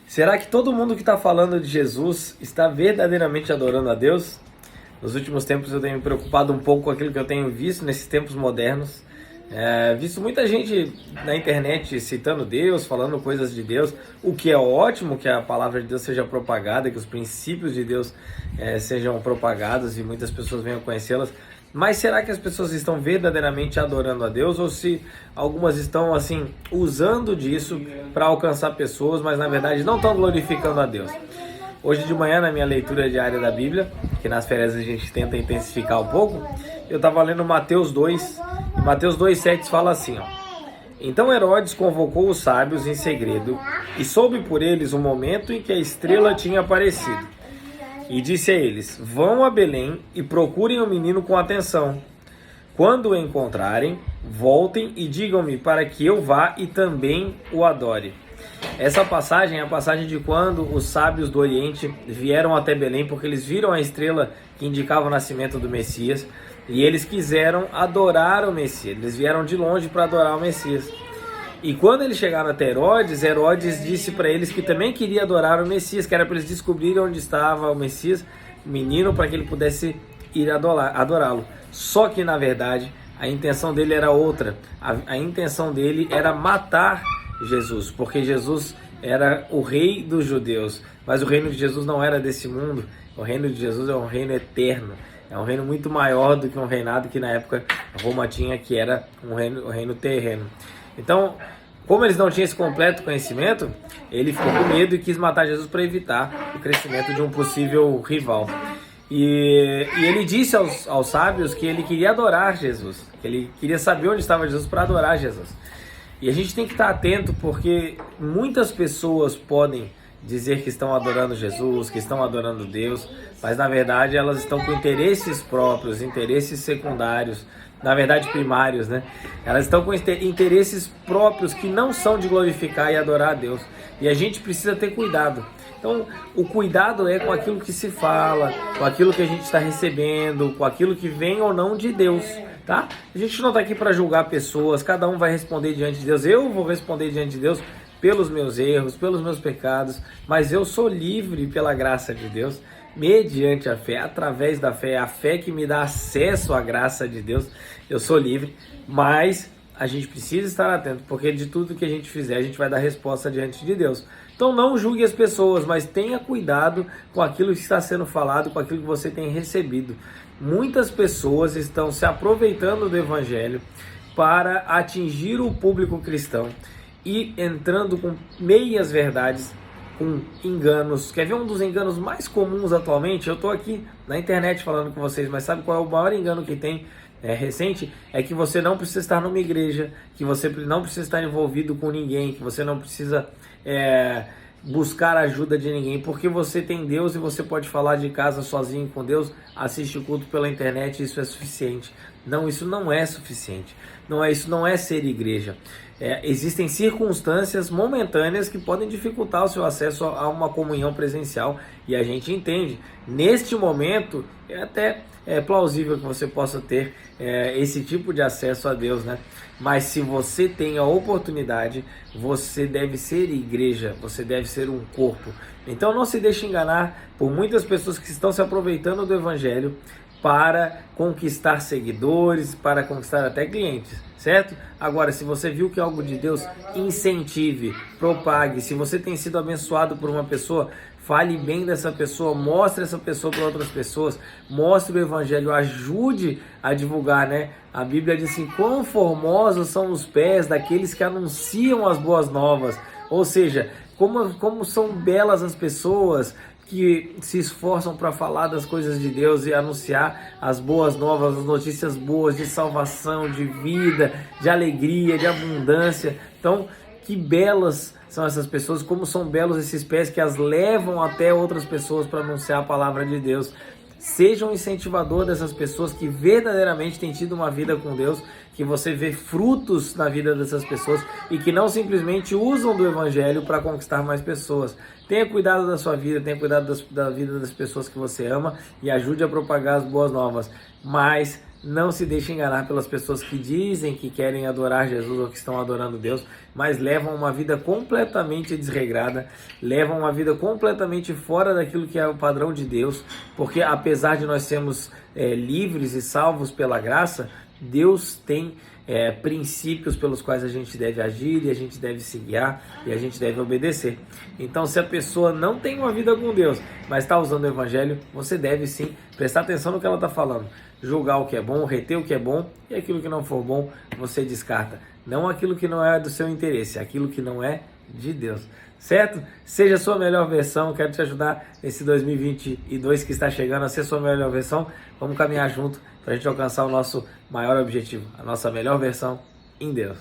Será que todo mundo que está falando de Jesus está verdadeiramente adorando a Deus? Nos últimos tempos eu tenho me preocupado um pouco com aquilo que eu tenho visto nesses tempos modernos. Visto muita gente na internet citando Deus, falando coisas de Deus, o que é ótimo, que a palavra de Deus seja propagada, que os princípios de Deus sejam propagados e muitas pessoas venham conhecê-las. Mas será que as pessoas estão verdadeiramente adorando a Deus, ou se algumas estão assim usando disso para alcançar pessoas, mas na verdade não estão glorificando a Deus? Hoje de manhã, na minha leitura diária da Bíblia, que nas férias a gente tenta intensificar um pouco, eu estava lendo Mateus 2, e Mateus 2,7 fala assim, ó: Então Herodes convocou os sábios em segredo e soube por eles o momento em que a estrela tinha aparecido. E disse a eles: Vão a Belém e procurem o menino com atenção. Quando o encontrarem, voltem e digam-me para que eu vá e também o adore. Essa passagem é a passagem de quando os sábios do Oriente vieram até Belém, porque eles viram a estrela que indicava o nascimento do Messias, e eles quiseram adorar o Messias. Eles vieram de longe para adorar o Messias. E quando eles chegaram até Herodes, Herodes disse para eles que também queria adorar o Messias, que era para eles descobrirem onde estava o Messias, o menino, para que ele pudesse ir adorá-lo. Só que, na verdade, a intenção dele era outra. A intenção dele era matar Jesus, porque Jesus era o rei dos judeus. Mas o reino de Jesus não era desse mundo. O reino de Jesus é um reino eterno. É um reino muito maior do que um reinado que na época Roma tinha, que era um reino terreno. Então, como eles não tinham esse completo conhecimento, ele ficou com medo e quis matar Jesus para evitar o crescimento de um possível rival. E ele disse aos sábios que ele queria adorar Jesus, que ele queria saber onde estava Jesus para adorar Jesus. E a gente tem que estar atento, porque muitas pessoas podem dizer que estão adorando Jesus, que estão adorando Deus, mas na verdade elas estão com interesses próprios, interesses secundários, na verdade primários, né? Elas estão com interesses próprios que não são de glorificar e adorar a Deus. E a gente precisa ter cuidado. Então, o cuidado é com aquilo que se fala, com aquilo que a gente está recebendo, com aquilo que vem ou não de Deus, tá? A gente não está aqui para julgar pessoas, cada um vai responder diante de Deus. Eu vou responder diante de Deus pelos meus erros, pelos meus pecados, mas eu sou livre pela graça de Deus, mediante a fé, através da fé, a fé que me dá acesso à graça de Deus. Eu sou livre, mas a gente precisa estar atento, porque de tudo que a gente fizer, a gente vai dar resposta diante de Deus. Então não julgue as pessoas, mas tenha cuidado com aquilo que está sendo falado, com aquilo que você tem recebido. Muitas pessoas estão se aproveitando do Evangelho para atingir o público cristão e entrando com meias verdades, com enganos. Quer ver um dos enganos mais comuns atualmente? Eu estou aqui na internet falando com vocês, mas sabe qual é o maior engano que tem recente? É que você não precisa estar numa igreja, que você não precisa estar envolvido com ninguém, que você não precisa buscar ajuda de ninguém, porque você tem Deus e você pode falar de casa sozinho com Deus, assiste o culto pela internet, isso é suficiente. Não, isso não é suficiente. Isso não é ser igreja. Existem circunstâncias momentâneas que podem dificultar o seu acesso a uma comunhão presencial, e a gente entende. Neste momento, é até plausível que você possa ter esse tipo de acesso a Deus, né? Mas se você tem a oportunidade, você deve ser igreja, você deve ser um corpo. Então não se deixe enganar por muitas pessoas que estão se aproveitando do Evangelho para conquistar seguidores, para conquistar até clientes, certo? Agora, se você viu que é algo de Deus, incentive, propague. Se você tem sido abençoado por uma pessoa, fale bem dessa pessoa, mostre essa pessoa para outras pessoas, mostre o Evangelho, ajude a divulgar, né? A Bíblia diz assim: quão formosos são os pés daqueles que anunciam as boas novas. Ou seja, como são belas as pessoas que se esforçam para falar das coisas de Deus e anunciar as boas novas, as notícias boas de salvação, de vida, de alegria, de abundância. Então, que belas são essas pessoas, como são belos esses pés que as levam até outras pessoas para anunciar a palavra de Deus. Seja um incentivador dessas pessoas que verdadeiramente têm tido uma vida com Deus, que você vê frutos na vida dessas pessoas e que não simplesmente usam do Evangelho para conquistar mais pessoas. Tenha cuidado da sua vida, tenha cuidado da vida das pessoas que você ama e ajude a propagar as boas novas. Mas Não se deixe enganar pelas pessoas que dizem que querem adorar Jesus ou que estão adorando Deus, mas levam uma vida completamente desregrada, levam uma vida completamente fora daquilo que é o padrão de Deus, porque apesar de nós sermos livres e salvos pela graça, Deus tem princípios pelos quais a gente deve agir e a gente deve se guiar e a gente deve obedecer. Então, se a pessoa não tem uma vida com Deus, mas está usando o Evangelho, você deve sim prestar atenção no que ela está falando, julgar o que é bom, reter o que é bom, e aquilo que não for bom, você descarta. Não aquilo que não é do seu interesse, aquilo que não é de Deus. Certo? Seja a sua melhor versão. Quero te ajudar nesse 2022 que está chegando a ser a sua melhor versão. Vamos caminhar junto para a gente alcançar o nosso maior objetivo, a nossa melhor versão em Deus.